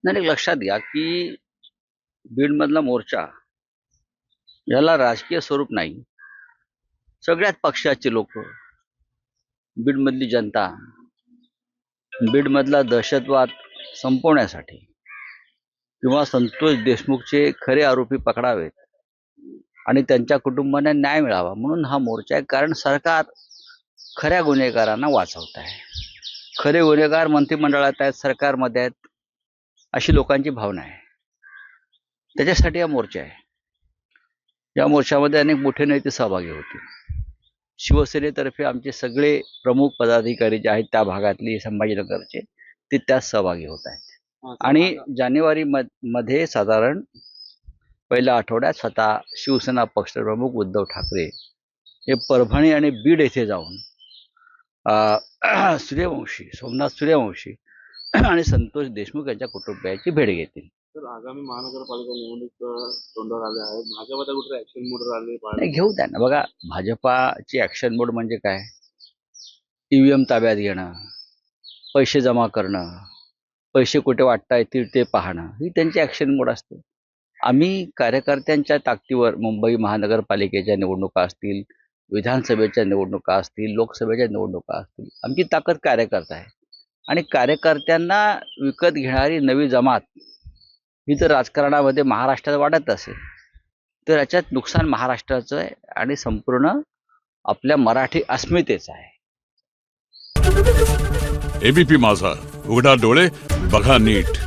नाही, लक्षात घ्या की बीडमधला मोर्चा याला राजकीय स्वरूप नाही. सगळ्याच पक्षाचे लोक, बीडमधली जनता, बीडमधला दहशतवाद संपवण्यासाठी किंवा संतोष देशमुखचे खरे आरोपी पकडावेत आणि त्यांच्या कुटुंबांना न्याय मिळावा म्हणून हा मोर्चा आहे. कारण सरकार खऱ्या गुन्हेगारांना वाचवत आहे. खरे गुन्हेगार मंत्रिमंडळात आहेत, सरकारमध्ये आहेत, अशी लोकांची भावना आहे. त्याच्यासाठी हा मोर्चा आहे. या मोर्चामध्ये अनेक मोठे नेते सहभागी होते. शिवसेनेतर्फे आमचे सगळे प्रमुख पदाधिकारी जे आहेत त्या भागातले, संभाजीनगरचे, ते त्यात सहभागी होत आहेत. आणि जानेवारी मध्ये साधारण पहिल्या आठवड्यात स्वतः शिवसेना पक्षप्रमुख उद्धव ठाकरे हे परभणी आणि बीड येथे जाऊन सूर्यवंशी, सोमनाथ सूर्यवंशी आणि संतोष देशमुख यांच्या कुटुंबियांची भेट घेतील. तर आगामी महानगरपालिका निवडणूक तोंडावर आले आहे. भाजपा कुठे ऍक्शन मोड आले नाही, घेऊ द्या ना. बघा, भाजपाची ऍक्शन मोड म्हणजे काय? ईव्हीएम ताब्यात घेणं, पैसे जमा करणं, पैसे कुठे वाटता येतील ते पाहणं, ही त्यांची ऍक्शन मोड असते. आम्ही कार्यकर्त्यांच्या ताकदीवर मुंबई महानगरपालिकेच्या निवडणुका असतील, विधानसभेच्या निवडणुका असतील, लोकसभेच्या निवडणुका असतील, आमची ताकद कार्यकर्ता आहे. आणि कार्यकर्त्यांना विकत घेणारी नवी जमात ही जर राजकारणामध्ये महाराष्ट्रात वाढत असेल तर याच्यात नुकसान महाराष्ट्राचं आहे आणि संपूर्ण आपल्या मराठी अस्मितेचं आहे. एबीपी माझा, उघडा डोळे बघा नीट.